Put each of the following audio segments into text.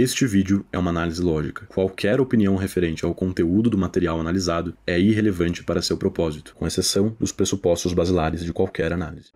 Este vídeo é uma análise lógica. Qualquer opinião referente ao conteúdo do material analisado é irrelevante para seu propósito, com exceção dos pressupostos basilares de qualquer análise.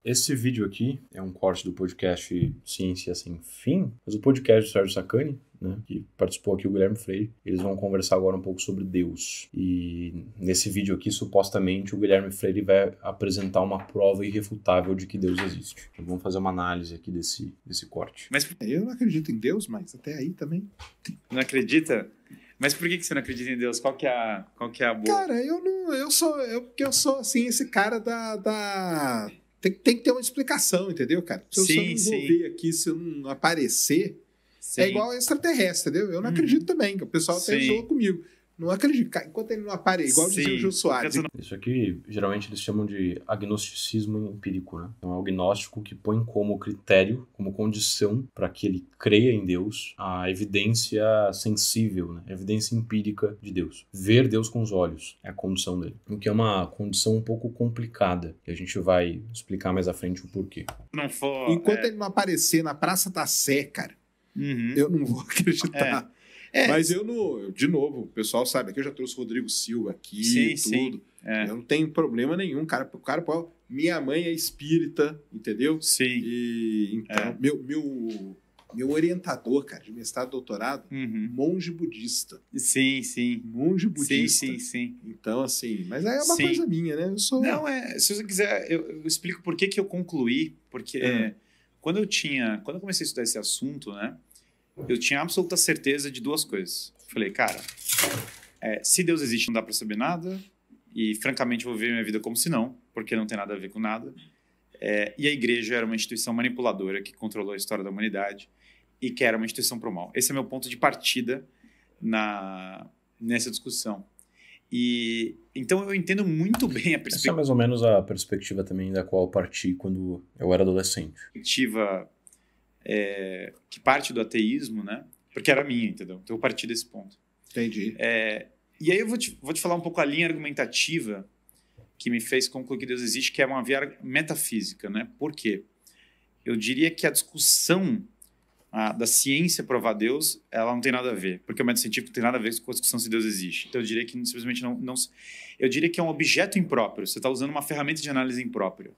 Esse vídeo aqui é um corte do podcast Ciência Sem Fim, mas o podcast do Sérgio Sacani, né, que participou aqui o Guilherme Freire, eles vão conversar agora um pouco sobre Deus. E nesse vídeo aqui, supostamente, o Guilherme Freire vai apresentar uma prova irrefutável de que Deus existe. Então, vamos fazer uma análise aqui desse corte. Mas eu não acredito em Deus, mas até aí também. Não acredita? Mas por que você não acredita em Deus? Qual que é a boa? Cara, porque eu sou assim, esse cara da... Tem que ter uma explicação, entendeu, cara? Se eu não envolver aqui, se eu não aparecer, é igual extraterrestre, entendeu? Eu não acredito também, que o pessoal até zoou comigo. Não acredito, cara, enquanto ele não aparece, igual dizia o Jô Soares. Isso aqui, geralmente, eles chamam de agnosticismo empírico, né? Então, é o agnóstico que põe como critério, como condição para que ele creia em Deus, a evidência sensível, né? A evidência empírica de Deus. Ver Deus com os olhos é a condição dele. O que é uma condição um pouco complicada, e a gente vai explicar mais à frente o porquê. Enquanto ele não aparecer na Praça da Sé, cara, eu não vou acreditar. Mas eu não... De novo, o pessoal sabe, aqui eu já trouxe o Rodrigo Silva aqui, tudo. Eu não tenho problema nenhum, cara. O cara pode... Minha mãe é espírita, entendeu? Sim. E, então, meu orientador, cara, de mestrado e doutorado, monge budista. Sim. Monge budista. Sim. Então, assim... Mas aí é uma coisa minha, né? Eu sou... Não, se você quiser, eu explico por que eu concluí. Porque quando eu comecei a estudar esse assunto, né? Eu tinha absoluta certeza de duas coisas. Falei, cara, se Deus existe não dá pra saber nada, e francamente vou viver minha vida como se não, porque não tem nada a ver com nada. E a igreja era uma instituição manipuladora que controlou a história da humanidade e que era uma instituição pro mal. Esse é meu ponto de partida nessa discussão. E então eu entendo muito bem a perspectiva. Essa é mais ou menos a perspectiva também da qual eu parti quando eu era adolescente. Perspectiva que parte do ateísmo, né? Porque era minha, entendeu? Então eu parti desse ponto. Entendi. E aí eu vou te falar um pouco a linha argumentativa que me fez concluir que Deus existe, que é uma via metafísica, né? Por quê? Eu diria que a discussão da ciência provar Deus, ela não tem nada a ver, porque o método científico não tem nada a ver com a discussão se Deus existe. Então eu diria que simplesmente não eu diria que é um objeto impróprio. Você está usando uma ferramenta de análise imprópria.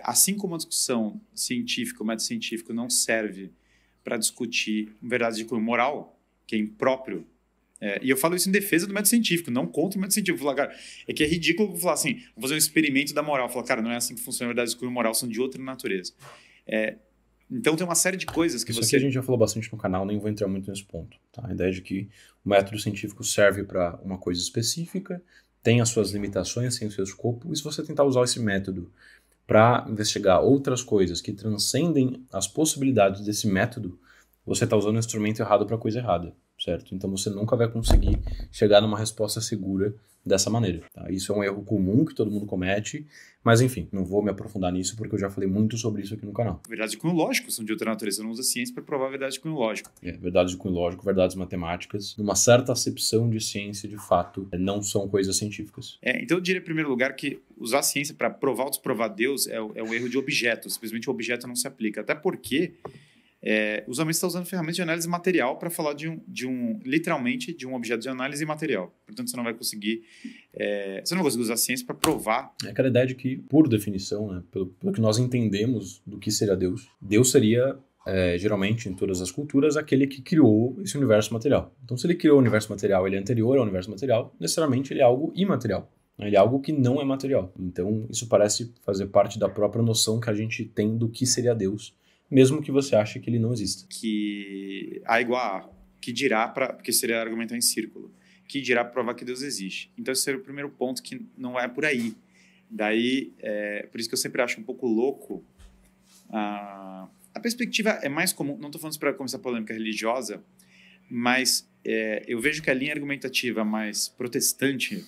Assim como a discussão científica, o método científico não serve para discutir verdades de cunho moral, que é impróprio, e eu falo isso em defesa do método científico, não contra o método científico. Falar, cara, que é ridículo falar assim, vou fazer um experimento da moral. Falar, cara, não é assim que funciona, verdades de cunho moral são de outra natureza. Então tem uma série de coisas que isso aqui a gente já falou bastante no canal, nem vou entrar muito nesse ponto. Tá? A ideia de que o método científico serve para uma coisa específica, tem as suas limitações, tem o seu escopo, e se você tentar usar esse método para investigar outras coisas que transcendem as possibilidades desse método, você está usando o instrumento errado para a coisa errada, certo? Então você nunca vai conseguir chegar numa resposta segura dessa maneira. Tá? Isso é um erro comum que todo mundo comete, mas enfim, não vou me aprofundar nisso porque eu já falei muito sobre isso aqui no canal. Verdades de cunho lógico são de outra natureza, você não usa ciência para provar verdades de cunho lógico. Verdades de cunho lógico, verdades matemáticas, numa certa acepção de ciência, de fato, não são coisas científicas. Então eu diria, em primeiro lugar, que usar a ciência para provar ou desprovar Deus é um erro de objeto, simplesmente o objeto não se aplica, até porque usualmente está usando ferramentas de análise material para falar literalmente de um objeto de análise material. Portanto, você não vai conseguir usar a ciência para provar. É aquela ideia de que, por definição, né, pelo que nós entendemos do que seria Deus, Deus seria, geralmente, em todas as culturas, aquele que criou esse universo material. Então, se ele criou o universo material, ele é anterior ao universo material, necessariamente ele é algo imaterial. Ele é algo que não é material. Então, isso parece fazer parte da própria noção que a gente tem do que seria Deus, mesmo que você ache que ele não exista. Que A igual a A, que dirá porque seria argumentar em círculo, que dirá provar que Deus existe. Então esse seria o primeiro ponto, que não é por aí. Daí, por isso que eu sempre acho um pouco louco. A perspectiva é mais comum, não estou falando isso para começar a polêmica religiosa, mas eu vejo que a linha argumentativa mais protestante,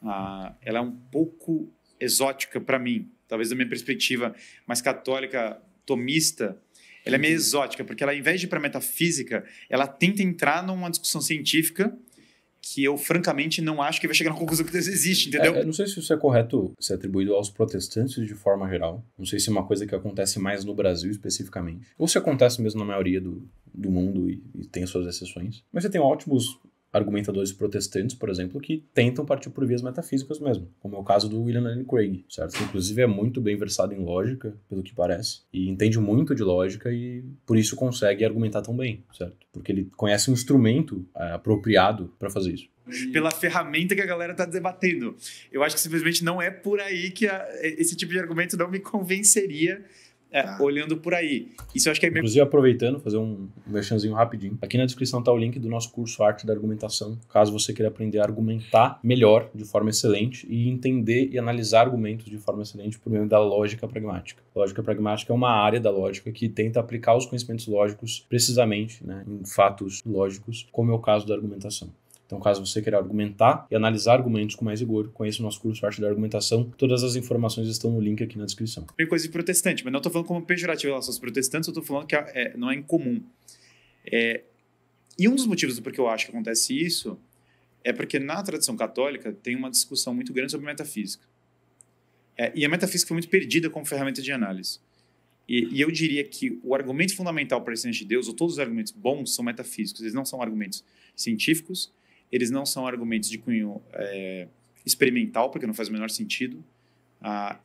ela é um pouco exótica para mim. Talvez da minha perspectiva mais católica, tomista, ela é meio exótica, porque ela, ao invés de ir para metafísica, ela tenta entrar numa discussão científica que eu, francamente, não acho que vai chegar na conclusão que Deus existe, entendeu? Eu não sei se isso é correto ser atribuído aos protestantes de forma geral. Não sei se é uma coisa que acontece mais no Brasil especificamente. Ou se acontece mesmo na maioria do mundo e tem suas exceções. Mas você tem ótimos argumentadores protestantes, por exemplo, que tentam partir por vias metafísicas mesmo, como é o caso do William Lane Craig, certo? Que inclusive é muito bem versado em lógica, pelo que parece, e entende muito de lógica e por isso consegue argumentar tão bem, certo? Porque ele conhece um instrumento apropriado para fazer isso. Pela ferramenta que a galera está debatendo. Eu acho que simplesmente não é por aí que esse tipo de argumento não me convenceria olhando por aí. Isso eu acho que é meio... Inclusive, aproveitando, fazer um merchanzinho rapidinho. Aqui na descrição está o link do nosso curso Arte da Argumentação, caso você queira aprender a argumentar melhor, de forma excelente, e entender e analisar argumentos de forma excelente por meio da lógica pragmática. Lógica pragmática é uma área da lógica que tenta aplicar os conhecimentos lógicos precisamente, né, em fatos lógicos, como é o caso da argumentação. Então, caso você queira argumentar e analisar argumentos com mais rigor, conheça o nosso curso Arte da Argumentação. Todas as informações estão no link aqui na descrição. Tem coisa de protestante, mas não estou falando como pejorativo em relação aos protestantes, eu estou falando que não é incomum. E um dos motivos do porquê eu acho que acontece isso é porque na tradição católica tem uma discussão muito grande sobre metafísica. E a metafísica foi muito perdida como ferramenta de análise. E eu diria que o argumento fundamental para a existência de Deus, ou todos os argumentos bons, são metafísicos. Eles não são argumentos científicos, eles não são argumentos de cunho experimental, porque não faz o menor sentido,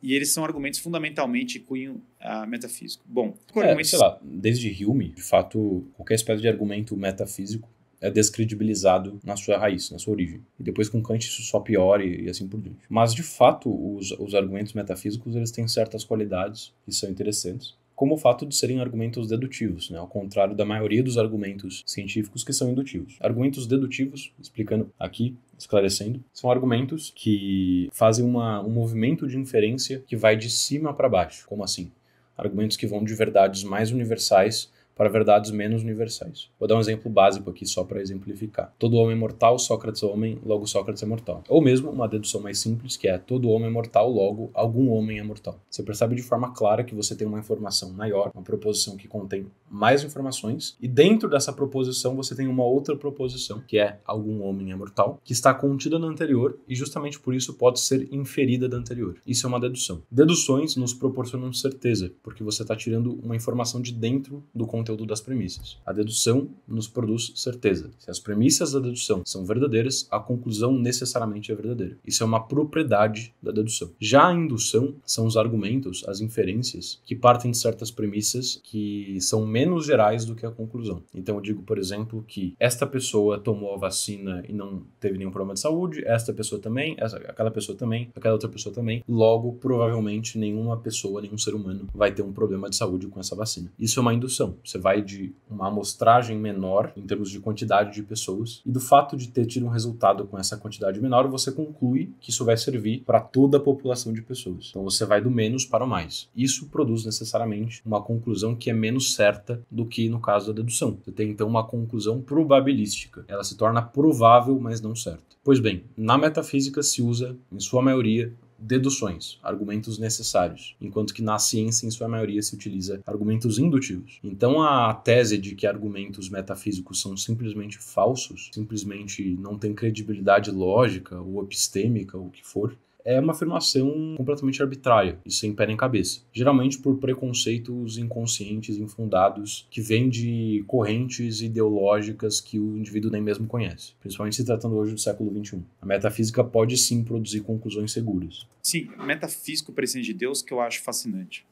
e eles são argumentos fundamentalmente de cunho metafísico. Bom, sei lá, desde Hume, de fato, qualquer espécie de argumento metafísico é descredibilizado na sua raiz, na sua origem. E depois com Kant isso só piora e assim por diante. Mas, de fato, os argumentos metafísicos eles têm certas qualidades que são interessantes, como o fato de serem argumentos dedutivos, né? Ao contrário da maioria dos argumentos científicos que são indutivos. Argumentos dedutivos, explicando aqui, esclarecendo, são argumentos que fazem um movimento de inferência que vai de cima para baixo. Como assim? Argumentos que vão de verdades mais universais para verdades menos universais. Vou dar um exemplo básico aqui só para exemplificar. Todo homem é mortal, Sócrates é homem, logo Sócrates é mortal. Ou mesmo uma dedução mais simples, que é todo homem é mortal, logo algum homem é mortal. Você percebe de forma clara que você tem uma informação maior, uma proposição que contém mais informações, e dentro dessa proposição você tem uma outra proposição, que é algum homem é mortal, que está contida na anterior e justamente por isso pode ser inferida da anterior. Isso é uma dedução. Deduções nos proporcionam certeza, porque você está tirando uma informação de dentro do conteúdo das premissas. A dedução nos produz certeza. Se as premissas da dedução são verdadeiras, a conclusão necessariamente é verdadeira. Isso é uma propriedade da dedução. Já a indução são os argumentos, as inferências, que partem de certas premissas que são menos gerais do que a conclusão. Então eu digo, por exemplo, que esta pessoa tomou a vacina e não teve nenhum problema de saúde, esta pessoa também, aquela pessoa também, aquela outra pessoa também. Logo, provavelmente, nenhuma pessoa, nenhum ser humano vai ter um problema de saúde com essa vacina. Isso é uma indução. Você vai de uma amostragem menor, em termos de quantidade de pessoas, e do fato de ter tido um resultado com essa quantidade menor, você conclui que isso vai servir para toda a população de pessoas. Então você vai do menos para o mais. Isso produz necessariamente uma conclusão que é menos certa do que no caso da dedução. Você tem então uma conclusão probabilística. Ela se torna provável, mas não certa. Pois bem, na metafísica se usa, em sua maioria, deduções, argumentos necessários, enquanto que na ciência, em sua maioria, se utiliza argumentos indutivos. Então, a tese de que argumentos metafísicos são simplesmente falsos, simplesmente não têm credibilidade lógica ou epistêmica, ou o que for, é uma afirmação completamente arbitrária e sem pé nem cabeça. Geralmente por preconceitos inconscientes, infundados, que vêm de correntes ideológicas que o indivíduo nem mesmo conhece. Principalmente se tratando hoje do século XXI. A metafísica pode sim produzir conclusões seguras. Sim, metafísico para a ciência de Deus que eu acho fascinante.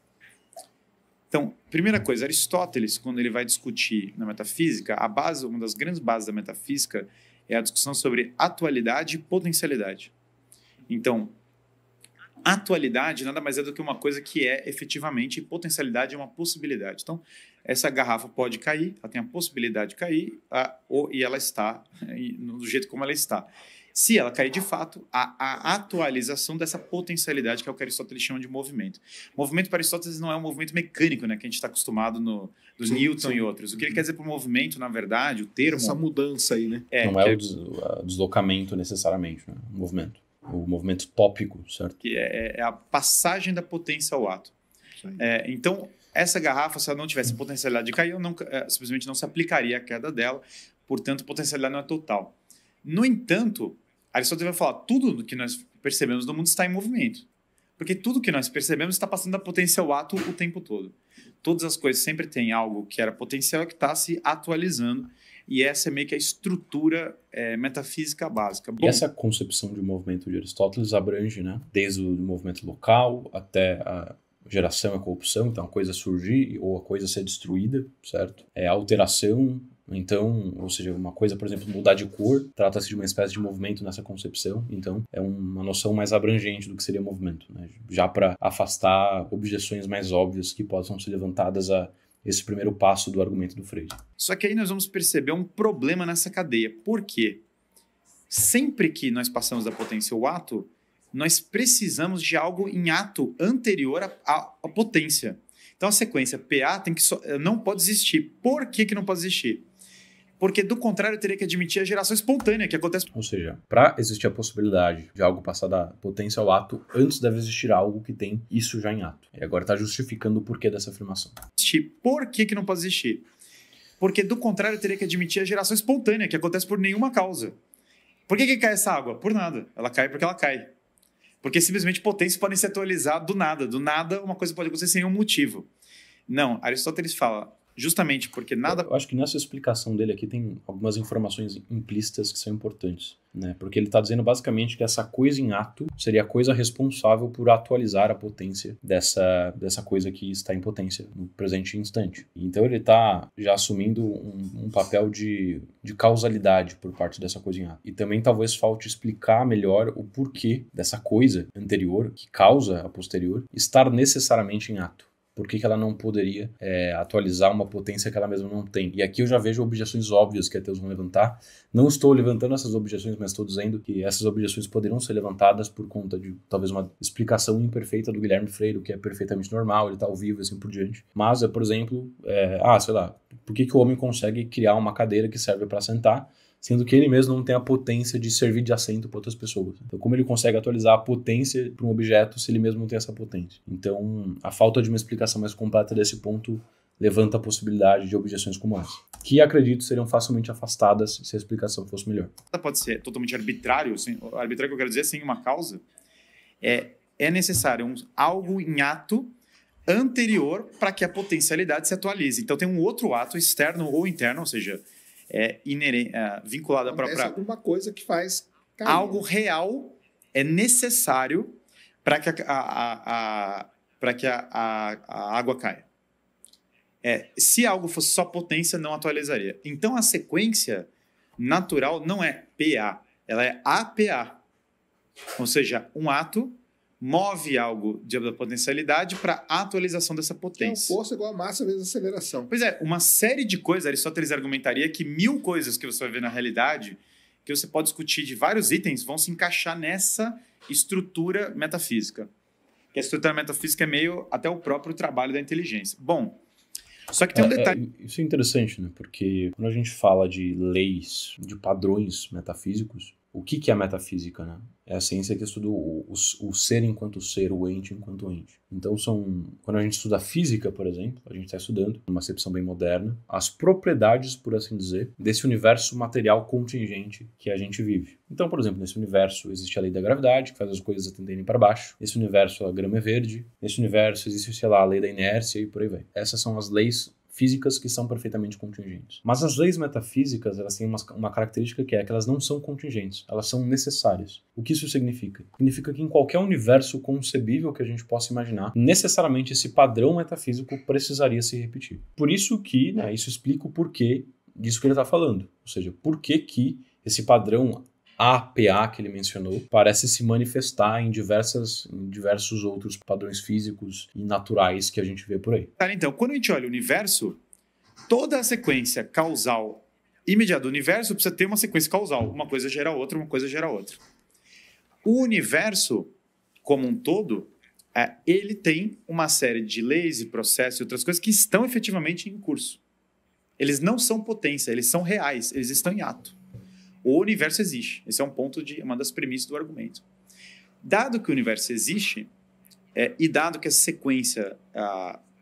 Então, primeira coisa, Aristóteles, quando ele vai discutir na metafísica, uma das grandes bases da metafísica é a discussão sobre atualidade e potencialidade. Então, atualidade nada mais é do que uma coisa que é efetivamente, e potencialidade é uma possibilidade. Então, essa garrafa pode cair, ela tem a possibilidade de cair, e ela está do jeito como ela está. Se ela cair de fato, a atualização dessa potencialidade, que é o que Aristóteles chama de movimento. Movimento para Aristóteles não é um movimento mecânico, né, que a gente está acostumado dos Newton e outros. O que ele quer dizer por movimento, na verdade, o termo... Essa mudança aí, né? Não é o deslocamento necessariamente, né? O movimento. O movimento tópico, certo? Que é a passagem da potência ao ato. Então, essa garrafa, se ela não tivesse potencialidade de cair, simplesmente não se aplicaria a queda dela, portanto, potencialidade não é total. No entanto, Aristóteles vai falar, tudo que nós percebemos no mundo está em movimento. Porque tudo que nós percebemos está passando da potência ao ato o tempo todo. Todas as coisas sempre têm algo que era potencial que está se atualizando. E essa é meio que a estrutura metafísica básica. Bom, e essa concepção de movimento de Aristóteles abrange, né, desde o movimento local até a geração e a corrupção, então a coisa surgir ou a coisa ser destruída, certo? A alteração, então, ou seja, uma coisa, por exemplo, mudar de cor, trata-se de uma espécie de movimento nessa concepção, então é uma noção mais abrangente do que seria movimento, né? Já para afastar objeções mais óbvias que possam ser levantadas a esse primeiro passo do argumento do Freire. Só que aí nós vamos perceber um problema nessa cadeia. Por quê? Sempre que nós passamos da potência ao ato, nós precisamos de algo em ato anterior à potência. Então a sequência PA não pode existir. Por que não pode existir? Porque, do contrário, teria que admitir a geração espontânea que acontece. Ou seja, para existir a possibilidade de algo passar da potência ao ato, antes deve existir algo que tem isso já em ato. E agora está justificando o porquê dessa afirmação. Por que não pode existir? Porque, do contrário, teria que admitir a geração espontânea, que acontece por nenhuma causa. Por que cai essa água? Por nada. Ela cai porque ela cai. Porque, simplesmente, potências podem se atualizar do nada. Do nada, uma coisa pode acontecer sem um motivo. Não, Aristóteles fala... Justamente porque nada... Eu acho que nessa explicação dele aqui tem algumas informações implícitas que são importantes, né? Porque ele está dizendo basicamente que essa coisa em ato seria a coisa responsável por atualizar a potência dessa coisa que está em potência no presente instante. Então ele está já assumindo um papel de causalidade por parte dessa coisa em ato. E também talvez falte explicar melhor o porquê dessa coisa anterior, que causa a posterior, estar necessariamente em ato. Por que ela não poderia atualizar uma potência que ela mesma não tem? E aqui eu já vejo objeções óbvias que ateus vão levantar. Não estou levantando essas objeções, mas estou dizendo que essas objeções poderão ser levantadas por conta de talvez uma explicação imperfeita do Guilherme Freire, o que é perfeitamente normal, ele está ao vivo e assim por diante. Mas, por exemplo, sei lá, por que o homem consegue criar uma cadeira que serve para sentar, sendo que ele mesmo não tem a potência de servir de assento para outras pessoas? Então, como ele consegue atualizar a potência para um objeto se ele mesmo não tem essa potência? Então, a falta de uma explicação mais completa desse ponto levanta a possibilidade de objeções como essa, que acredito seriam facilmente afastadas se a explicação fosse melhor. Pode ser totalmente arbitrário, arbitrário que eu quero dizer, sem uma causa. É necessário algo em ato anterior para que a potencialidade se atualize. Então, tem um outro ato externo ou interno, ou seja... vinculada para alguma coisa que faz cair. Algo real é necessário para que a água caia. Se algo fosse só potência, não atualizaria. Então a sequência natural não é PA, ela é APA. Ou seja, um ato move algo da potencialidade para a atualização dessa potência. Que é força igual a massa vezes aceleração. Pois é, uma série de coisas, Aristóteles argumentaria que 1000 coisas que você vai ver na realidade, que você pode discutir de vários itens, vão se encaixar nessa estrutura metafísica. Que a estrutura metafísica é meio até o próprio trabalho da inteligência. Bom, só que tem um detalhe. Isso é interessante, né? Porque quando a gente fala de leis, de padrões metafísicos, o que é a metafísica, né? É a ciência que estuda o ser enquanto ser, o ente enquanto ente. Então, quando a gente estuda física, por exemplo, a gente está estudando, numa acepção bem moderna, as propriedades, por assim dizer, desse universo material contingente que a gente vive. Então, por exemplo, nesse universo existe a lei da gravidade, que faz as coisas atenderem para baixo. Nesse universo a grama é verde. Nesse universo existe, sei lá, a lei da inércia e por aí vai. Essas são as leis físicas que são perfeitamente contingentes. Mas as leis metafísicas, elas têm uma característica que é que elas não são contingentes, elas são necessárias. O que isso significa? Significa que em qualquer universo concebível que a gente possa imaginar, necessariamente esse padrão metafísico precisaria se repetir. Por isso que, isso explica o porquê disso que ele está falando. Ou seja, por que esse padrão APA que ele mencionou parece se manifestar em diversos outros padrões físicos e naturais que a gente vê por aí. Então, quando a gente olha o universo, toda a sequência causal imediata do universo precisa ter uma sequência causal. Uma coisa gera outra, uma coisa gera outra. O universo, como um todo, ele tem uma série de leis e processos e outras coisas que estão efetivamente em curso. Eles não são potência, eles são reais, eles estão em ato. O universo existe. Esse é uma das premissas do argumento. Dado que o universo existe, e dado que a sequência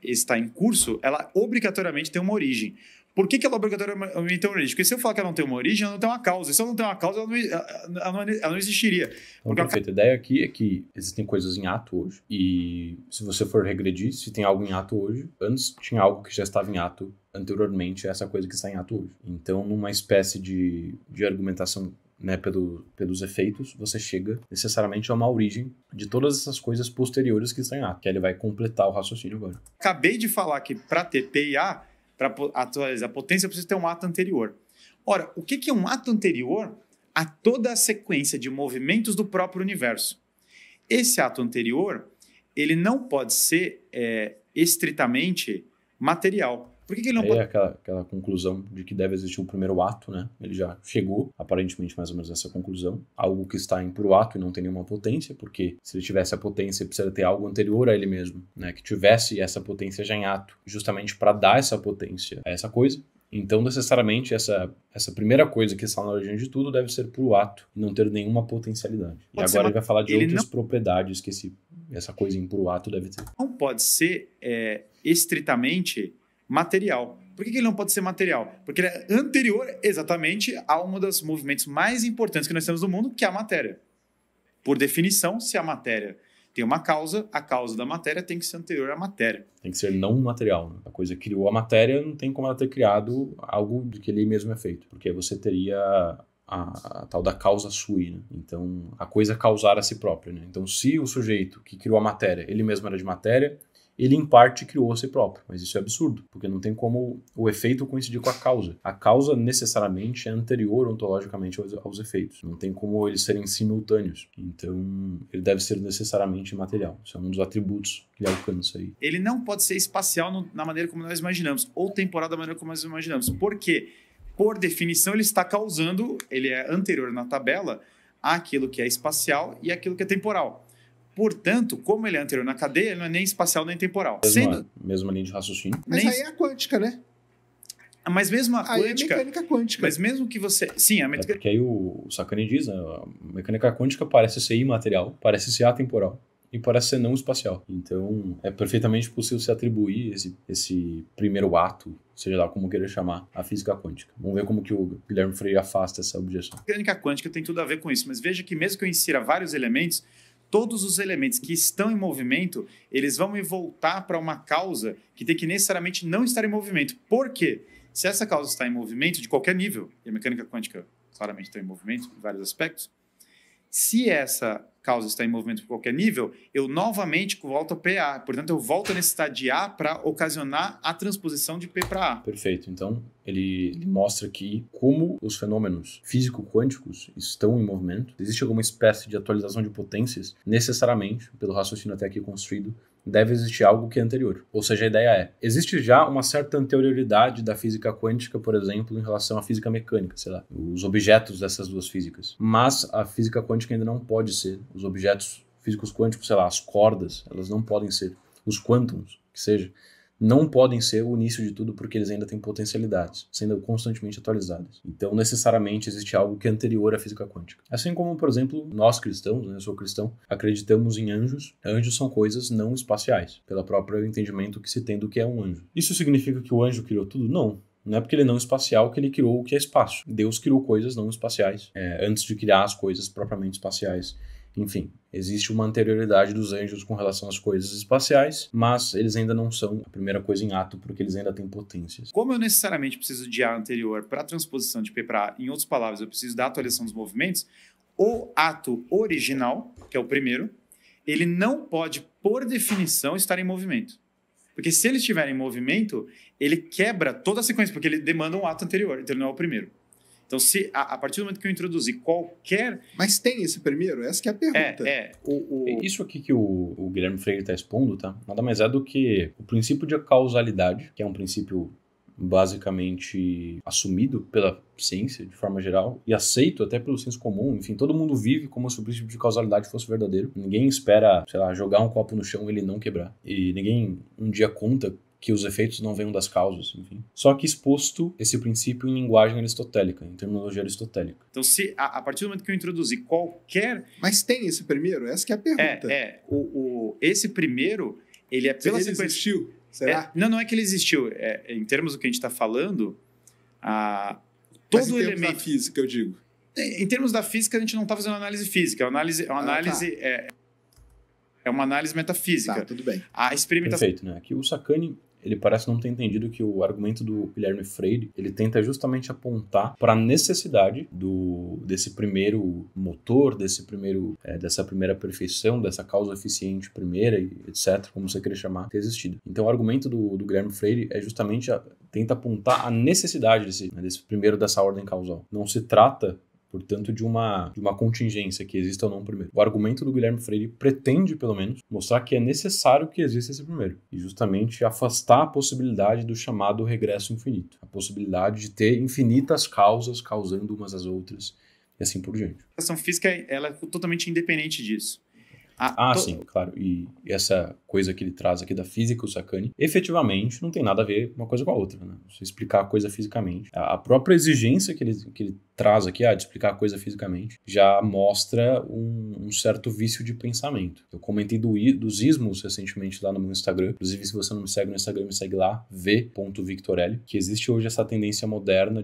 está em curso, ela obrigatoriamente tem uma origem. Por que ela obrigatoriamente tem uma origem? Porque se eu falar que ela não tem uma origem, ela não tem uma causa. E se ela não tem uma causa, ela não existiria. Então, perfeito. A ideia aqui é que existem coisas em ato hoje. E se você for regredir, se tem algo em ato hoje, antes tinha algo que já estava em ato anteriormente a essa coisa que está em ato hoje. Então, numa espécie de argumentação, né, pelos efeitos, você chega necessariamente a uma origem de todas essas coisas posteriores que estão em ato, que ele vai completar o raciocínio agora. Acabei de falar que para ter P e A, para atualizar a potência, precisa ter um ato anterior. Ora, o que é um ato anterior a toda a sequência de movimentos do próprio universo? Esse ato anterior, ele não pode ser estritamente material. Por que ele não pode... aquela conclusão de que deve existir um primeiro ato, né? Ele já chegou, aparentemente, mais ou menos essa conclusão. Algo que está em puro ato e não tem nenhuma potência, porque se ele tivesse a potência, precisa ter algo anterior a ele mesmo, né? Que tivesse essa potência já em ato, justamente para dar essa potência a essa coisa. Então, necessariamente, essa primeira coisa que está na origem de tudo deve ser puro ato e não ter nenhuma potencialidade. E agora ele vai falar de outras propriedades que essa coisa em puro ato deve ter. Não pode ser estritamente material. Por que ele não pode ser material? Porque ele é anterior exatamente a um dos movimentos mais importantes que nós temos no mundo, que é a matéria. Por definição, se a matéria tem uma causa, a causa da matéria tem que ser anterior à matéria. Tem que ser não material, né? A coisa que criou a matéria, não tem como ela ter criado algo de que ele mesmo é feito, porque você teria a tal da causa sui, né? Então, a coisa causar a si própria, né? Então, se o sujeito que criou a matéria, ele mesmo era de matéria, ele, em parte, criou a si próprio. Mas isso é absurdo, porque não tem como o efeito coincidir com a causa. A causa, necessariamente, é anterior ontologicamente aos efeitos. Não tem como eles serem simultâneos. Então, ele deve ser necessariamente material. Isso é um dos atributos que ele alcança aí. Ele não pode ser espacial na maneira como nós imaginamos, ou temporal da maneira como nós imaginamos. Por quê? Por definição, ele está causando, ele é anterior na tabela àquilo que é espacial e àquilo que é temporal. Portanto, como ele é anterior na cadeia, ele não é nem espacial nem temporal. Mesma linha de raciocínio. Mas aí é a quântica, né? Mas mesmo a quântica... Aí é mecânica quântica. Mas mesmo que você... Sim, a mecânica... Porque aí o Sakane diz, né, a mecânica quântica parece ser imaterial, parece ser atemporal e parece ser não espacial. Então, é perfeitamente possível se atribuir esse primeiro ato, seja lá como queira chamar, à física quântica. Vamos ver como que o Guilherme Freire afasta essa objeção. A mecânica quântica tem tudo a ver com isso, mas veja que mesmo que eu insira vários elementos, todos os elementos que estão em movimento, eles vão me voltar para uma causa que tem que necessariamente não estar em movimento. Por quê? Se essa causa está em movimento de qualquer nível, e a mecânica quântica claramente está em movimento em vários aspectos, se essa causa está em movimento por qualquer nível, eu novamente volto a PA. Portanto, eu volto a necessidade de A para ocasionar a transposição de P para A. Perfeito. Então, ele mostra aqui como os fenômenos físico-quânticos estão em movimento. Existe alguma espécie de atualização de potências, necessariamente, pelo raciocínio até aqui construído, deve existir algo que é anterior. Ou seja, a ideia é, existe já uma certa anterioridade da física quântica, por exemplo, em relação à física mecânica, sei lá, os objetos dessas duas físicas. Mas a física quântica ainda não pode ser. Os objetos físicos quânticos, sei lá, as cordas, elas não podem ser. Os quântons, que seja, não podem ser o início de tudo porque eles ainda têm potencialidades, sendo constantemente atualizadas. Então, necessariamente, existe algo que é anterior à física quântica. Assim como, por exemplo, nós cristãos, né, eu sou cristão, acreditamos em anjos. Anjos são coisas não espaciais, pelo próprio entendimento que se tem do que é um anjo. Isso significa que o anjo criou tudo? Não. Não é porque ele é não espacial que ele criou o que é espaço. Deus criou coisas não espaciais, antes de criar as coisas propriamente espaciais. Enfim, existe uma anterioridade dos anjos com relação às coisas espaciais, mas eles ainda não são a primeira coisa em ato, porque eles ainda têm potências. Como eu necessariamente preciso de A anterior para a transposição de P para A, em outras palavras, eu preciso da atualização dos movimentos, o ato original, que é o primeiro, ele não pode, por definição, estar em movimento. Porque se ele estiver em movimento, ele quebra toda a sequência, porque ele demanda um ato anterior, então ele não é o primeiro. Então, se a partir do momento que eu introduzir qualquer... Mas tem esse primeiro? Essa que é a pergunta. Isso aqui que o Guilherme Freire está expondo, tá? Nada mais é do que o princípio de causalidade, que é um princípio basicamente assumido pela ciência, de forma geral, e aceito até pelo senso comum. Enfim, todo mundo vive como se o princípio de causalidade fosse verdadeiro. Ninguém espera, sei lá, jogar um copo no chão e ele não quebrar. E ninguém um dia conta que os efeitos não venham das causas, enfim. Só que exposto esse princípio em linguagem aristotélica, em terminologia aristotélica. Então, se a partir do momento que eu introduzir qualquer... Mas tem esse primeiro? Essa que é a pergunta. Esse primeiro, ele é pela sequência... Ele existiu? Será? Não é que ele existiu. Em termos do que a gente está falando, Mas em termos da física, eu digo. Em termos da física, a gente não está fazendo análise física. É uma análise metafísica. Tá, tudo bem. A experimentação... Perfeito, né? Aqui o Sacani, ele parece não ter entendido que o argumento do Guilherme Freire, ele tenta justamente apontar para a necessidade desse primeiro motor, dessa primeira perfeição, dessa causa eficiente primeira, etc., como você querer chamar, ter existido. Então o argumento do Guilherme Freire é justamente tenta apontar a necessidade desse primeiro, dessa ordem causal. Não se trata, portanto, de uma contingência que exista ou não primeiro. O argumento do Guilherme Freire pretende, pelo menos, mostrar que é necessário que exista esse primeiro. E justamente afastar a possibilidade do chamado regresso infinito. A possibilidade de ter infinitas causas causando umas às outras e assim por diante. A questão física ela é totalmente independente disso. Sim, claro. E essa coisa que ele traz aqui da física, o Sacani, efetivamente não tem nada a ver uma coisa com a outra, né? Se explicar a coisa fisicamente. A própria exigência que ele traz aqui, de explicar a coisa fisicamente, já mostra um certo vício de pensamento. Eu comentei dos ismos recentemente lá no meu Instagram. Inclusive, se você não me segue no Instagram, me segue lá, v.victorelli, que existe hoje essa tendência moderna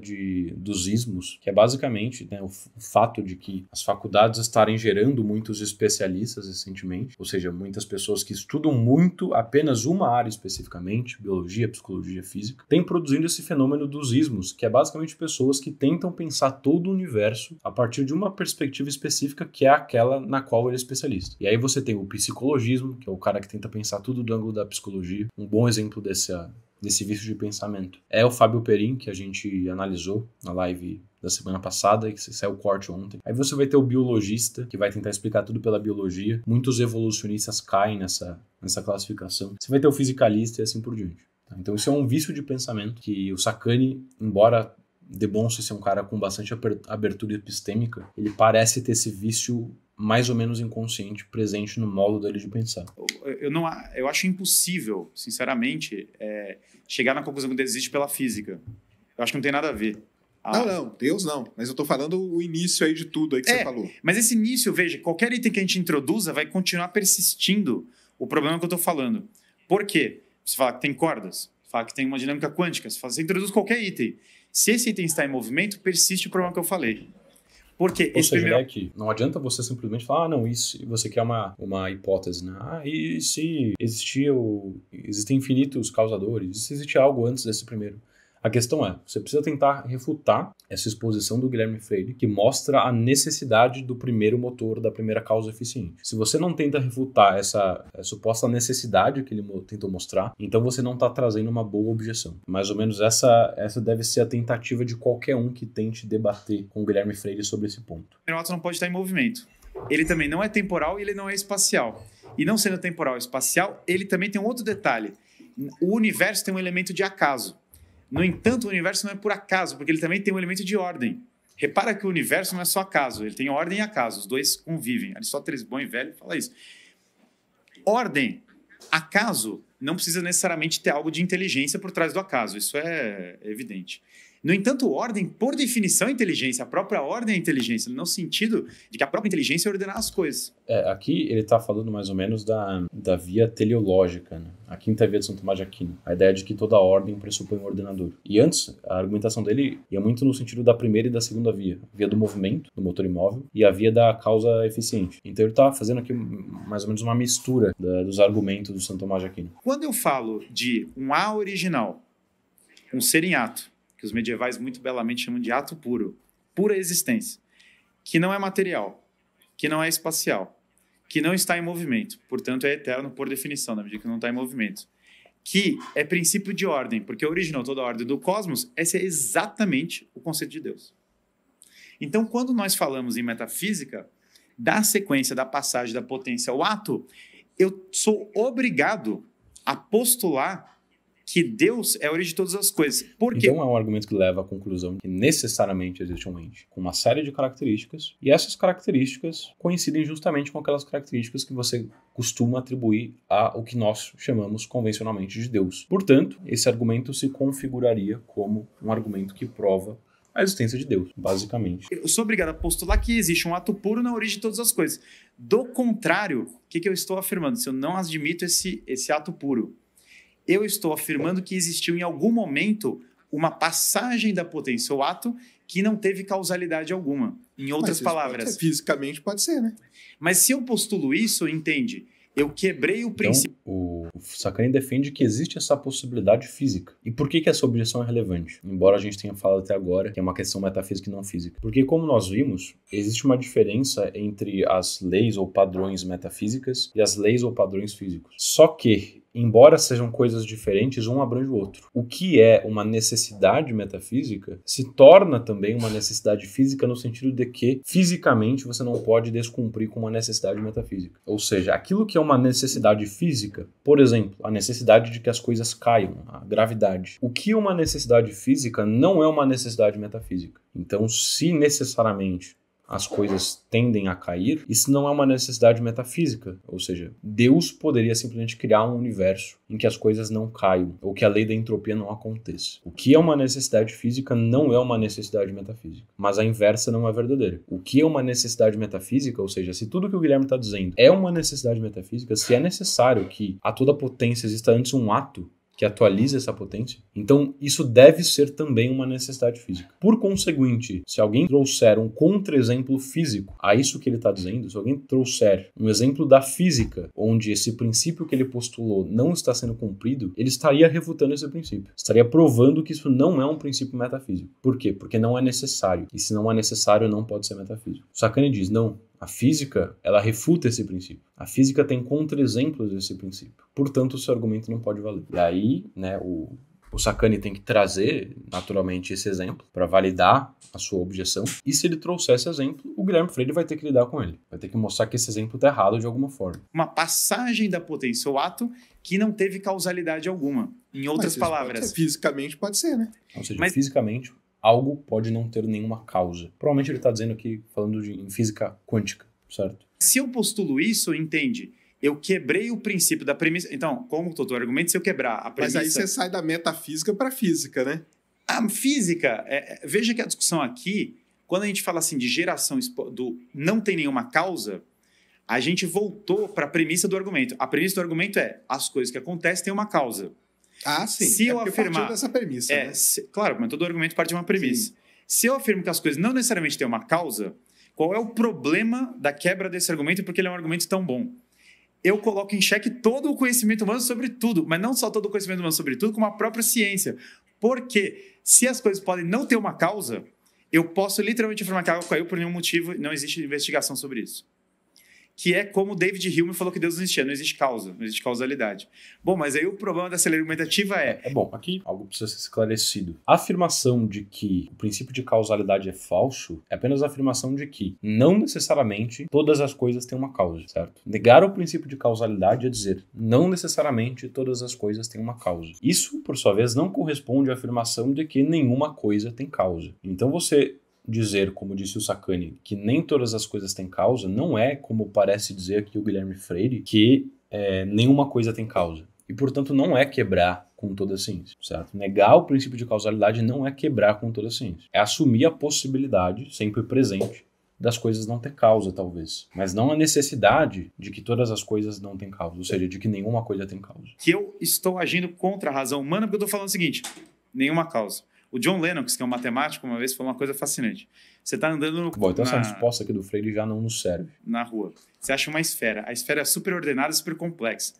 dos ismos, que é basicamente, né, o fato de que as faculdades estarem gerando muitos especialistas recentemente, ou seja, muitas pessoas que estudam muito apenas uma área especificamente, biologia, psicologia, física, tem produzindo esse fenômeno dos ismos, que é basicamente pessoas que tentam pensar todo o universo a partir de uma perspectiva específica que é aquela na qual ele é especialista. E aí você tem o psicologismo, que é o cara que tenta pensar tudo do ângulo da psicologia. Um bom exemplo desse vício de pensamento é o Fábio Perin, que a gente analisou na live da semana passada, que saiu o corte ontem. Aí você vai ter o biologista, que vai tentar explicar tudo pela biologia. Muitos evolucionistas caem nessa classificação. Você vai ter o fisicalista e assim por diante. Tá? Então isso é um vício de pensamento que o Sacani, embora demonstre ser um cara com bastante abertura epistêmica, ele parece ter esse vício mais ou menos inconsciente presente no modo dele de pensar. Eu acho impossível, sinceramente, chegar na conclusão que existe pela física. Eu acho que não tem nada a ver. Não, Deus não. Mas eu tô falando o início aí de tudo aí que você falou. Mas esse início, veja, qualquer item que a gente introduza vai continuar persistindo o problema que eu tô falando. Por quê? Você fala que tem cordas, você fala que tem uma dinâmica quântica, você introduz qualquer item. Se esse item está em movimento, persiste o problema que eu falei. Porque ou seja, que não adianta você simplesmente falar, não, isso, você quer uma hipótese, né? E se existem infinitos causadores? E se existe algo antes desse primeiro? A questão é, você precisa tentar refutar essa exposição do Guilherme Freire, que mostra a necessidade do primeiro motor, da primeira causa eficiente. Se você não tenta refutar essa suposta necessidade que ele tentou mostrar, então você não está trazendo uma boa objeção. Mais ou menos essa deve ser a tentativa de qualquer um que tente debater com o Guilherme Freire sobre esse ponto. O átomo não pode estar em movimento. Ele também não é temporal e ele não é espacial. E não sendo temporal e espacial, ele também tem um outro detalhe. O universo tem um elemento de acaso. No entanto, o universo não é por acaso, porque ele também tem um elemento de ordem. Repara que o universo não é só acaso, ele tem ordem e acaso, os dois convivem. Aristóteles, bom e velho, fala isso. Ordem, acaso, não precisa necessariamente ter algo de inteligência por trás do acaso, isso é evidente. No entanto, ordem, por definição, é inteligência. A própria ordem é inteligência, no sentido de que a própria inteligência é ordenar as coisas. Aqui ele está falando mais ou menos da via teleológica, né? A quinta via de São Tomás de Aquino. A ideia de que toda ordem pressupõe um ordenador. E antes, a argumentação dele ia muito no sentido da primeira e da segunda via. A via do movimento, do motor imóvel, e a via da causa eficiente. Então ele está fazendo aqui mais ou menos uma mistura dos argumentos do São Tomás de Aquino. Quando eu falo de um A original, um ser em ato, que os medievais muito belamente chamam de ato puro, pura existência, que não é material, que não é espacial, que não está em movimento, portanto é eterno por definição, na medida que não está em movimento, que é princípio de ordem, porque originou toda a ordem do cosmos, esse é exatamente o conceito de Deus. Então, quando nós falamos em metafísica, da sequência da passagem da potência ao ato, eu sou obrigado a postular que Deus é a origem de todas as coisas. Por quê? Então é um argumento que leva à conclusão que necessariamente existe um ente com uma série de características, e essas características coincidem justamente com aquelas características que você costuma atribuir ao que nós chamamos convencionalmente de Deus. Portanto, esse argumento se configuraria como um argumento que prova a existência de Deus, basicamente. Eu sou obrigado a postular que existe um ato puro na origem de todas as coisas. Do contrário, o que eu estou afirmando? Se eu não admito esse ato puro, eu estou afirmando que existiu em algum momento uma passagem da potência ou ato que não teve causalidade alguma. Em outras palavras... Fisicamente pode ser, né? Mas se eu postulo isso, entende? Eu quebrei o princípio... Então, o Sacani defende que existe essa possibilidade física. E por que essa objeção é relevante? Embora a gente tenha falado até agora que é uma questão metafísica e não física. Porque, como nós vimos, existe uma diferença entre as leis ou padrões metafísicas e as leis ou padrões físicos. Só que, embora sejam coisas diferentes, um abrange o outro. O que é uma necessidade metafísica se torna também uma necessidade física no sentido de que, fisicamente, você não pode descumprir com uma necessidade metafísica. Ou seja, aquilo que é uma necessidade física, por exemplo, a necessidade de que as coisas caiam, a gravidade. O que é uma necessidade física não é uma necessidade metafísica. Então, se necessariamente as coisas tendem a cair, isso não é uma necessidade metafísica. Ou seja, Deus poderia simplesmente criar um universo em que as coisas não caiam, ou que a lei da entropia não aconteça. O que é uma necessidade física não é uma necessidade metafísica. Mas a inversa não é verdadeira. O que é uma necessidade metafísica, ou seja, se tudo que o Guilherme está dizendo é uma necessidade metafísica, se é necessário que a toda potência exista antes um ato que atualiza essa potência, então isso deve ser também uma necessidade física. Por conseguinte, se alguém trouxer um contra-exemplo físico a isso que ele está dizendo, se alguém trouxer um exemplo da física, onde esse princípio que ele postulou não está sendo cumprido, ele estaria refutando esse princípio. Estaria provando que isso não é um princípio metafísico. Por quê? Porque não é necessário. E se não é necessário, não pode ser metafísico. O Sacani diz, não, a física, ela refuta esse princípio. A física tem contra-exemplos desse princípio. Portanto, o seu argumento não pode valer. E aí, né, o Sacani tem que trazer, naturalmente, esse exemplo para validar a sua objeção. E se ele trouxer esse exemplo, o Guilherme Freire vai ter que lidar com ele. Vai ter que mostrar que esse exemplo está errado de alguma forma. Uma passagem da potência ou ato que não teve causalidade alguma. Em outras palavras... Fisicamente pode ser, né? Ou seja, fisicamente, algo pode não ter nenhuma causa. Provavelmente ele está dizendo aqui, falando em física quântica, certo? Se eu postulo isso, entende? Eu quebrei o princípio da premissa... Então, como o argumento, se eu quebrar a premissa... Mas aí você sai da metafísica para a física, né? A física... veja que a discussão aqui, quando a gente fala assim de geração do não tem nenhuma causa, a gente voltou para a premissa do argumento. A premissa do argumento é as coisas que acontecem têm uma causa. Ah, sim. Se eu afirmar dessa premissa, né? Claro, mas todo argumento parte de uma premissa. Sim. Se eu afirmo que as coisas não necessariamente têm uma causa, qual é o problema da quebra desse argumento porque ele é um argumento tão bom? Eu coloco em xeque todo o conhecimento humano sobre tudo, mas não só todo o conhecimento humano sobre tudo, como a própria ciência. Porque se as coisas podem não ter uma causa, eu posso literalmente afirmar que a água caiu por nenhum motivo e não existe investigação sobre isso. Que é como David Hume falou que Deus não existia, não existe causa, não existe causalidade. Bom, mas aí o problema dessa lei argumentativa bom, aqui algo precisa ser esclarecido. A afirmação de que o princípio de causalidade é falso é apenas a afirmação de que não necessariamente todas as coisas têm uma causa, certo? Negar o princípio de causalidade é dizer não necessariamente todas as coisas têm uma causa. Isso, por sua vez, não corresponde à afirmação de que nenhuma coisa tem causa. Então você dizer, como disse o Sacani, que nem todas as coisas têm causa, não é, como parece dizer aqui o Guilherme Freire, que nenhuma coisa tem causa. E, portanto, não é quebrar com toda a ciência, certo? Negar o princípio de causalidade não é quebrar com toda a ciência. É assumir a possibilidade, sempre presente, das coisas não ter causa, talvez. Mas não a necessidade de que todas as coisas não têm causa, ou seja, de que nenhuma coisa tem causa. Que eu estou agindo contra a razão humana porque eu estou falando o seguinte, nenhuma causa. O John Lennox, que é um matemático, uma vez falou uma coisa fascinante. Você está andando no... Bom, então essa resposta aqui do Freire já não nos serve. Na rua. Você acha uma esfera. A esfera é super ordenada, super complexa.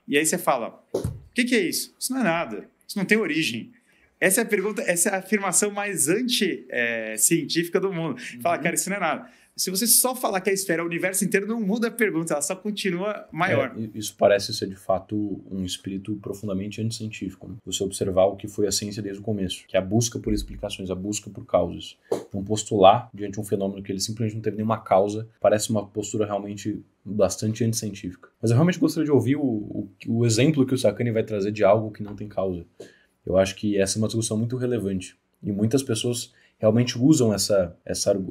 E aí você fala, o que é isso? Isso não é nada. Isso não tem origem. Essa é a pergunta, essa é a afirmação mais anti-científica do mundo. Fala, cara, isso não é nada. Se você só falar que a esfera é o universo inteiro, não muda a pergunta, ela só continua maior. Isso parece ser, de fato, um espírito profundamente anticientífico. Né? Você observar o que foi a ciência desde o começo, que é a busca por explicações, a busca por causas. Então, postular diante de um fenômeno que ele simplesmente não teve nenhuma causa, parece uma postura realmente bastante anticientífica. Mas eu realmente gostaria de ouvir o exemplo que o Sacani vai trazer de algo que não tem causa. Eu acho que essa é uma discussão muito relevante. E muitas pessoas realmente usam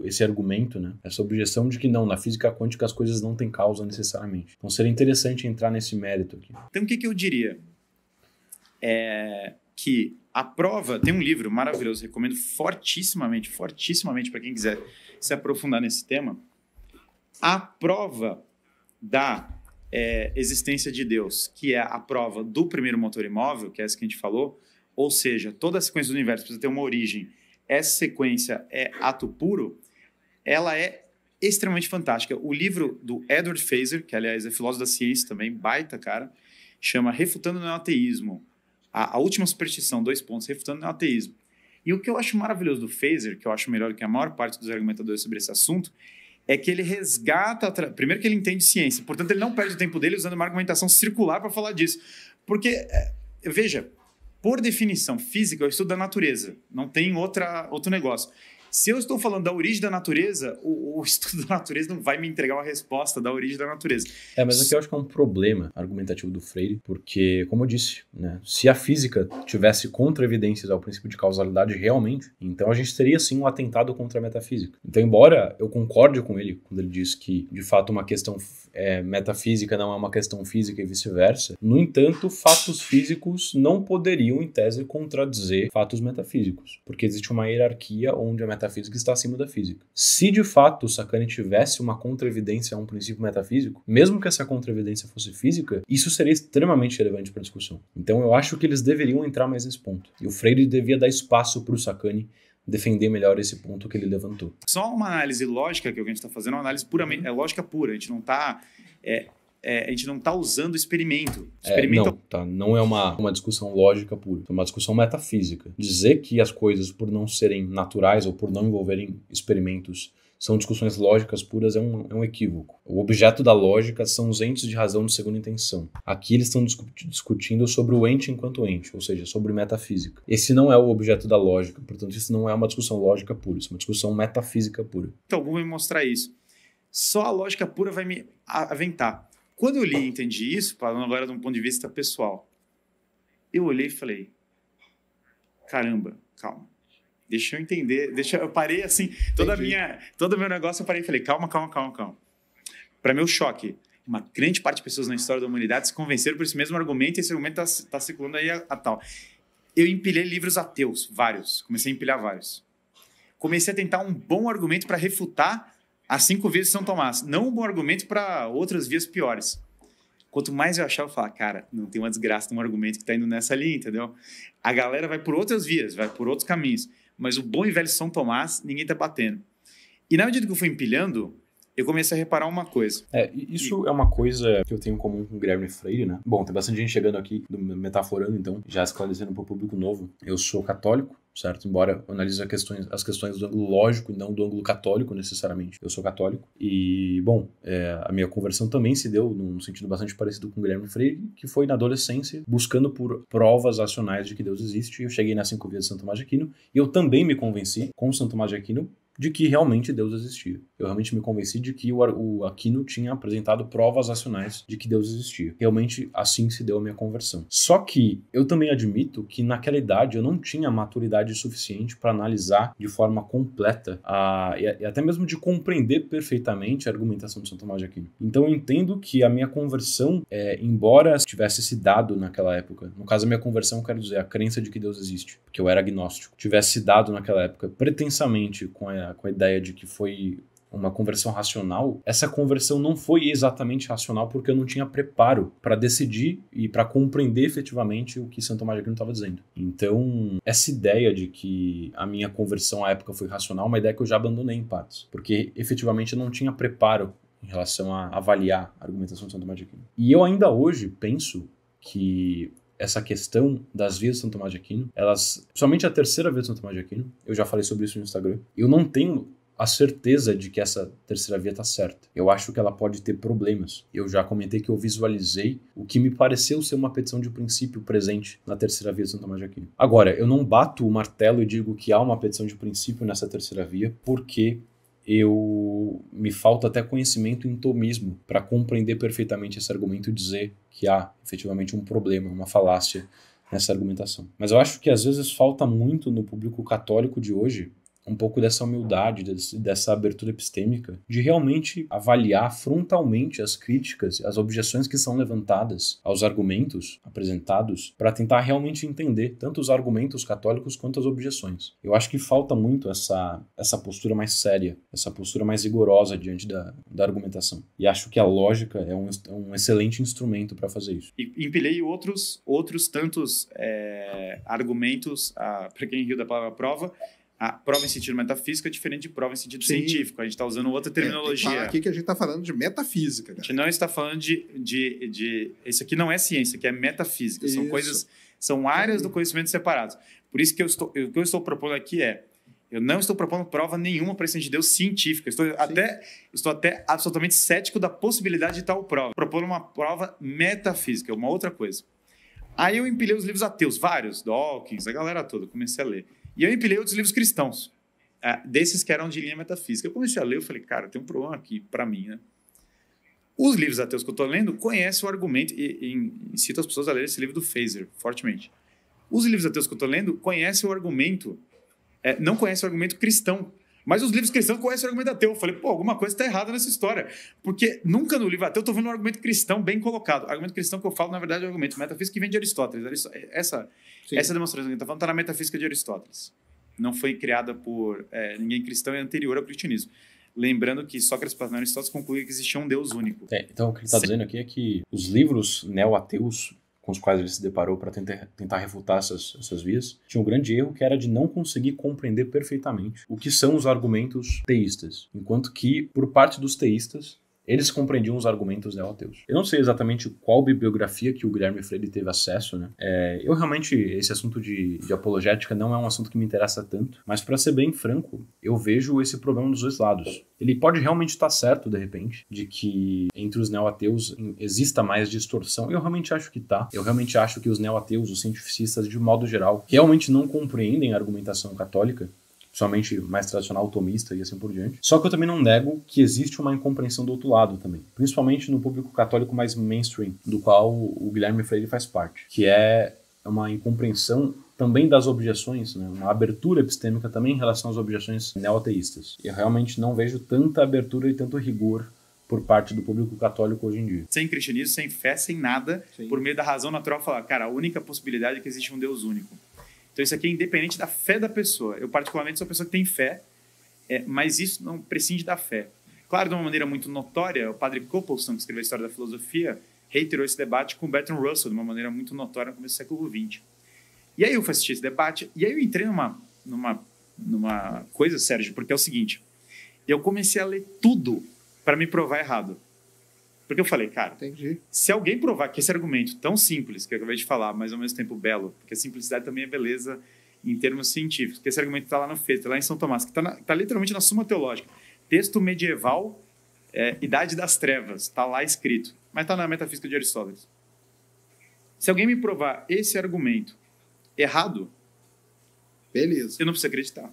esse argumento, né? Essa objeção de que não, na física quântica as coisas não têm causa necessariamente. Então seria interessante entrar nesse mérito aqui. Então o que eu diria? Que a prova... Tem um livro maravilhoso, recomendo fortissimamente para quem quiser se aprofundar nesse tema. A prova da existência de Deus, que é a prova do primeiro motor imóvel, que é essa que a gente falou, ou seja, toda a sequência do universo precisa ter uma origem, essa sequência é ato puro, ela é extremamente fantástica. O livro do Edward Feser, que aliás é filósofo da ciência também, baita cara, chama Refutando o Neoateísmo. A última superstição, 2 pontos, refutando o neoateísmo. E o que eu acho maravilhoso do Feser, que eu acho melhor que a maior parte dos argumentadores sobre esse assunto, é que ele resgata... Primeiro que ele entende ciência, portanto ele não perde o tempo dele usando uma argumentação circular para falar disso. Porque, veja, por definição física, eu estudo da natureza, não tem outro negócio. Se eu estou falando da origem da natureza, o estudo da natureza não vai me entregar uma resposta da origem da natureza. Mas aqui eu acho que é um problema argumentativo do Freire, porque, como eu disse, né, se a física tivesse contra-evidências ao princípio de causalidade realmente, então a gente teria sim um atentado contra a metafísica. Então, embora eu concorde com ele quando ele diz que, de fato, uma questão metafísica não é uma questão física e vice-versa, no entanto, fatos físicos não poderiam, em tese, contradizer fatos metafísicos, porque existe uma hierarquia onde a metafísica está acima da física. Se de fato o Sacani tivesse uma contra-evidência a um princípio metafísico, mesmo que essa contra-evidência fosse física, isso seria extremamente relevante para a discussão. Então eu acho que eles deveriam entrar mais nesse ponto. E o Freire devia dar espaço para o Sacani defender melhor esse ponto que ele levantou. Só uma análise lógica que a gente está fazendo, uma análise puramente lógica pura. A gente não está usando experimento. Não é uma discussão lógica pura, é uma discussão metafísica. Dizer que as coisas, por não serem naturais ou por não envolverem experimentos, são discussões lógicas puras é um equívoco. O objeto da lógica são os entes de razão de segunda intenção. Aqui eles estão discutindo sobre o ente enquanto ente, ou seja, sobre metafísica. Esse não é o objeto da lógica, portanto isso não é uma discussão lógica pura, isso é uma discussão metafísica pura. Então, vou me mostrar isso. Só a lógica pura vai me aventar. Quando eu li e entendi isso, falando agora de um ponto de vista pessoal, eu olhei e falei, caramba, calma. Deixa eu entender, eu parei assim, todo o meu negócio eu parei e falei, calma. Para meu choque, uma grande parte de pessoas na história da humanidade se convenceram por esse mesmo argumento e esse argumento está circulando aí a tal. Eu empilhei livros ateus, vários, comecei a empilhar vários. Comecei a tentar um bom argumento para refutar as 5 vias de São Tomás, não um bom argumento para outras vias piores. Quanto mais eu achava, eu falava, cara, não tem uma desgraça de um argumento que está indo nessa linha, entendeu? A galera vai por outras vias, vai por outros caminhos. Mas o bom e velho São Tomás, ninguém tá batendo. E na medida que eu fui empilhando, eu comecei a reparar uma coisa. Isso é uma coisa que eu tenho em comum com o Guilherme Freire, né? Bom, tem bastante gente chegando aqui, metaforando, então, já esclarecendo para o público novo. Eu sou católico, certo? Embora eu analise as questões do ângulo lógico e não do ângulo católico, necessariamente. Eu sou católico. E, bom, a minha conversão também se deu num sentido bastante parecido com o Guilherme Freire, que foi na adolescência, buscando por provas racionais de que Deus existe. Eu cheguei nas 5 vias de Santo Tomás de Aquino e eu também me convenci, com Santo Tomás de Aquino, de que realmente Deus existia. Eu realmente me convenci de que o Aquino tinha apresentado provas racionais de que Deus existia. Realmente assim se deu a minha conversão. Só que eu também admito que naquela idade eu não tinha maturidade suficiente para analisar de forma completa e até mesmo de compreender perfeitamente a argumentação de Santo Tomás de Aquino. Então eu entendo que a minha conversão, embora tivesse se dado naquela época, no caso a minha conversão, quero dizer, a crença de que Deus existe, porque eu era agnóstico, tivesse se dado naquela época pretensamente com a ideia de que foi uma conversão racional, essa conversão não foi exatamente racional porque eu não tinha preparo para decidir e para compreender efetivamente o que Santo Tomás de Aquino estava dizendo. Então, essa ideia de que a minha conversão à época foi racional é uma ideia que eu já abandonei em partes, porque efetivamente eu não tinha preparo em relação a avaliar a argumentação de Santo Tomás de Aquino. E eu ainda hoje penso que essa questão das vias de Santo Tomás de Aquino, somente a terceira via de Santo Tomás de Aquino, eu já falei sobre isso no Instagram, eu não tenho a certeza de que essa terceira via está certa. Eu acho que ela pode ter problemas. Eu já comentei que eu visualizei o que me pareceu ser uma petição de princípio presente na terceira via de Santo Tomás de Aquino. Agora, eu não bato o martelo e digo que há uma petição de princípio nessa terceira via, porque me falta até conhecimento em tomismo para compreender perfeitamente esse argumento e dizer que há efetivamente um problema, uma falácia nessa argumentação. Mas eu acho que às vezes falta muito no público católico de hoje um pouco dessa humildade, dessa abertura epistêmica, de realmente avaliar frontalmente as críticas, as objeções que são levantadas aos argumentos apresentados, para tentar realmente entender tanto os argumentos católicos quanto as objeções. Eu acho que falta muito essa postura mais séria, essa postura mais rigorosa diante da argumentação. E acho que a lógica é um excelente instrumento para fazer isso. E empilhei outros tantos argumentos, para quem riu da palavra prova, a prova em sentido metafísico é diferente de prova em sentido científico. A gente está usando outra terminologia. Tem que aqui que a gente está falando de metafísica. Cara. A gente não está falando de... Isso aqui não é ciência, que é metafísica. São coisas... São áreas do conhecimento separadas. Por isso que o que eu estou propondo aqui eu não estou propondo prova nenhuma para a existência de Deus científica. Estou até absolutamente cético da possibilidade de tal prova. Propondo uma prova metafísica, uma outra coisa. Aí eu empilhei os livros ateus, vários, Dawkins, a galera toda, comecei a ler. E eu empilhei outros livros cristãos, desses que eram de linha metafísica. Eu comecei a ler, eu falei, cara, tem um problema aqui para mim, né? Os livros ateus que eu estou lendo conhecem o argumento, e incito as pessoas a ler esse livro do Phaser, fortemente. Os livros ateus que eu estou lendo conhecem o argumento, não conhecem o argumento cristão, mas os livros cristãos conhecem o argumento ateu. Eu falei, pô, alguma coisa está errada nessa história, porque nunca no livro ateu eu estou vendo um argumento cristão bem colocado. O argumento cristão que eu falo, na verdade, é o argumento metafísico que vem de Aristóteles. Essa demonstração que a gente está falando está na metafísica de Aristóteles. Não foi criada por ninguém cristão, é anterior ao cristianismo. Lembrando que Sócrates, Platão e Aristóteles concluíram que existia um Deus único. Então, o que ele está dizendo aqui é que os livros neo-ateus com os quais ele se deparou para tentar refutar essas vias, tinha um grande erro que era de não conseguir compreender perfeitamente o que são os argumentos teístas. Enquanto que, por parte dos teístas, eles compreendiam os argumentos neo-ateus. Eu não sei exatamente qual bibliografia que o Guilherme Freire teve acesso, né? Eu realmente, esse assunto de apologética não é um assunto que me interessa tanto, mas para ser bem franco, eu vejo esse problema dos dois lados. Ele pode realmente estar certo, de repente, de que entre os neo-ateus exista mais distorção. Eu realmente acho que tá. Eu realmente acho que os neo-ateus, os cientificistas, de modo geral, realmente não compreendem a argumentação católica, somente mais tradicional, tomista e assim por diante. Só que eu também não nego que existe uma incompreensão do outro lado também, principalmente no público católico mais mainstream, do qual o Guilherme Freire faz parte, que é uma incompreensão também das objeções, né? Uma abertura epistêmica também em relação às objeções neoteístas. Eu realmente não vejo tanta abertura e tanto rigor por parte do público católico hoje em dia. Sem cristianismo, sem fé, sem nada, por meio da razão natural, falar, cara, a única possibilidade é que existe um Deus único. Então isso aqui é independente da fé da pessoa. Eu particularmente sou uma pessoa que tem fé, mas isso não prescinde da fé. Claro, de uma maneira muito notória, o padre Copleston, que escreveu a História da Filosofia, reiterou esse debate com Bertrand Russell, de uma maneira muito notória no começo do século XX. E aí eu fui assistir esse debate, e aí eu entrei numa coisa, Sérgio, porque é o seguinte, eu comecei a ler tudo para me provar errado. Porque eu falei, cara, entendi. Se alguém provar que esse argumento tão simples, que eu acabei de falar, mas ao mesmo tempo belo, porque a simplicidade também é beleza em termos científicos, que esse argumento está lá no Feito, está lá em São Tomás, que está literalmente na Suma Teológica, texto medieval, Idade das Trevas, está lá escrito, mas está na Metafísica de Aristóteles. Se alguém me provar esse argumento errado, beleza, eu não preciso acreditar.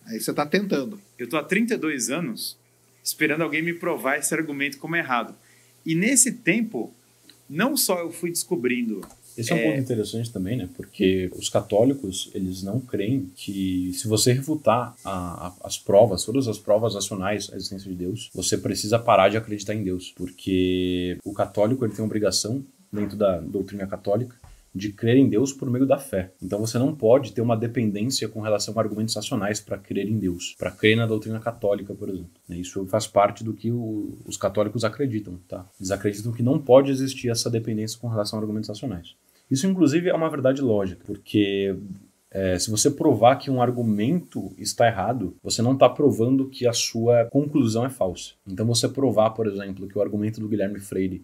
Aí você está tentando. Eu estou há 32 anos esperando alguém me provar esse argumento como errado. E nesse tempo, não só eu fui descobrindo... Esse é um ponto interessante também, né? Porque os católicos, eles não creem que se você refutar as provas, todas as provas racionais à existência de Deus, você precisa parar de acreditar em Deus. Porque o católico, ele tem a obrigação, dentro da doutrina católica, de crer em Deus por meio da fé. Então você não pode ter uma dependência com relação a argumentos racionais para crer em Deus, para crer na doutrina católica, por exemplo. Isso faz parte do que os católicos acreditam, tá? Eles acreditam que não pode existir essa dependência com relação a argumentos racionais. Isso, inclusive, é uma verdade lógica, porque se você provar que um argumento está errado, você não está provando que a sua conclusão é falsa. Então você provar, por exemplo, que o argumento do Guilherme Freire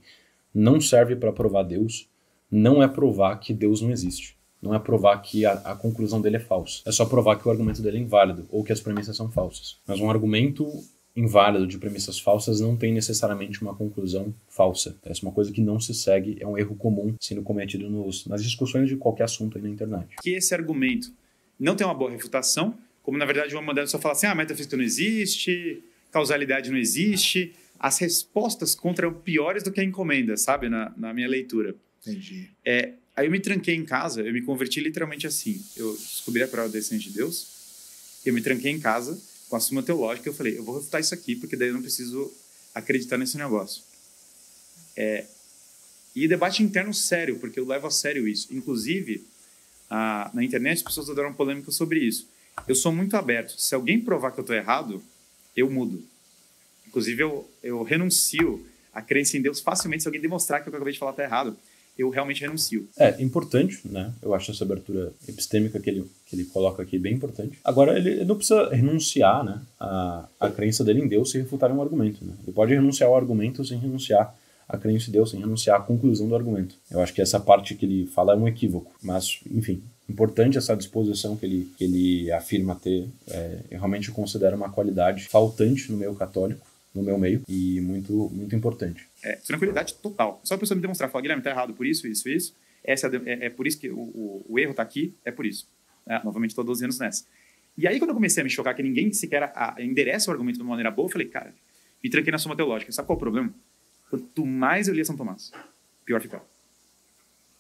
não serve para provar Deus, não é provar que Deus não existe. Não é provar que a conclusão dele é falsa. É só provar que o argumento dele é inválido ou que as premissas são falsas. Mas um argumento inválido de premissas falsas não tem necessariamente uma conclusão falsa. Essa é uma coisa que não se segue, é um erro comum sendo cometido nas discussões de qualquer assunto aí na internet. Que esse argumento não tem uma boa refutação, como na verdade uma moderna só fala assim, metafísica não existe, causalidade não existe. As respostas eram piores do que a encomenda, sabe, na minha leitura. Entendi. Aí eu me tranquei em casa, eu me converti literalmente assim. Eu descobri a prova da existência de Deus, eu me tranquei em casa com a Suma Teológica, eu falei, eu vou refutar isso aqui, porque daí eu não preciso acreditar nesse negócio. E debate interno sério, porque eu levo a sério isso. Inclusive, na internet as pessoas adoram polêmica sobre isso. Eu sou muito aberto. Se alguém provar que eu estou errado, eu mudo. Inclusive, eu renuncio a crença em Deus facilmente se alguém demonstrar que o que eu acabei de falar está errado. eu realmente renuncio. É importante, né? Eu acho essa abertura epistêmica que ele coloca aqui bem importante. Agora, ele não precisa renunciar, né, a crença dele em Deus se refutar um argumento, né? Ele pode renunciar ao argumento sem renunciar à crença em Deus, sem renunciar à conclusão do argumento. Eu acho que essa parte que ele fala é um equívoco, mas, enfim, importante essa disposição que ele afirma ter. Eu realmente considero uma qualidade faltante no meio católico, no meu meio, e muito, muito importante. Tranquilidade total. Só a pessoa me demonstrar, falar, Guilherme, tá errado por isso. É por isso que o erro tá aqui, é por isso. Novamente, estou 12 anos nessa. E aí, quando eu comecei a me chocar que ninguém sequer endereça o argumento de uma maneira boa, eu falei, cara, me tranquei na Suma Teológica. Sabe qual é o problema? Quanto mais eu lia São Tomás, pior ficava.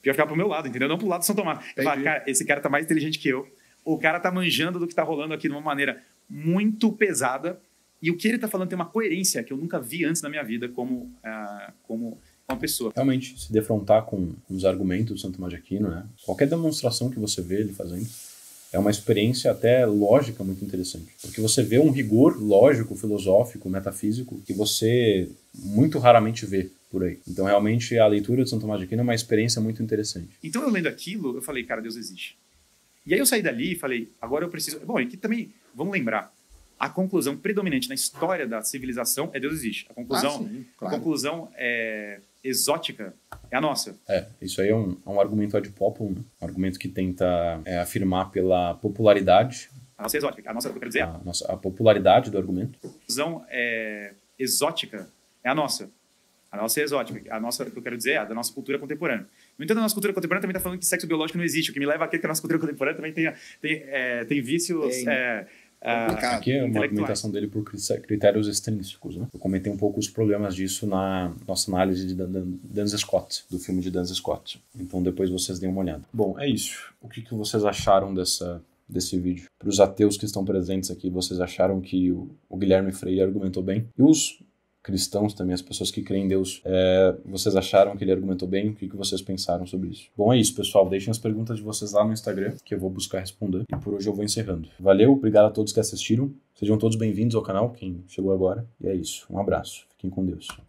Pior ficava pro meu lado, entendeu? Não pro lado de São Tomás. Eu falava, cara, esse cara tá mais inteligente que eu. O cara tá manjando do que tá rolando aqui de uma maneira muito pesada. E o que ele está falando tem uma coerência que eu nunca vi antes na minha vida como uma pessoa. Realmente, se defrontar com os argumentos do Santo Tomás de Aquino, né? Qualquer demonstração que você vê ele fazendo é uma experiência até lógica muito interessante. Porque você vê um rigor lógico, filosófico, metafísico, que você muito raramente vê por aí. Então, realmente, a leitura de Santo Tomás de Aquino é uma experiência muito interessante. Então, eu lendo aquilo, eu falei, cara, Deus existe. E aí eu saí dali e falei, agora eu preciso... Bom, aqui também, vamos lembrar, a conclusão predominante na história da civilização é Deus existe. A conclusão exótica é a nossa. Isso aí é um argumento ad populum, né? Um argumento que tenta afirmar pela popularidade. A nossa é exótica. A nossa, eu quero dizer, a popularidade do argumento. A conclusão exótica é a nossa. A nossa é exótica. A nossa, o que eu quero dizer, é da nossa cultura contemporânea. No entanto, a nossa cultura contemporânea também está falando que sexo biológico não existe. O que me leva a crer que a nossa cultura contemporânea também tem vícios... Aqui é uma argumentação dele por critérios extrínsecos, né? Eu comentei um pouco os problemas disso na nossa análise de Duns Scott, do filme de Duns Scott. Então depois vocês deem uma olhada. Bom, é isso. O que vocês acharam desse vídeo? Para os ateus que estão presentes aqui, vocês acharam que o Guilherme Freire argumentou bem? E os cristãos também, as pessoas que creem em Deus, vocês acharam que ele argumentou bem? O que vocês pensaram sobre isso? Bom, é isso, pessoal. Deixem as perguntas de vocês lá no Instagram, que eu vou buscar responder. E por hoje eu vou encerrando. Valeu, obrigado a todos que assistiram. Sejam todos bem-vindos ao canal, quem chegou agora. E é isso. Um abraço. Fiquem com Deus.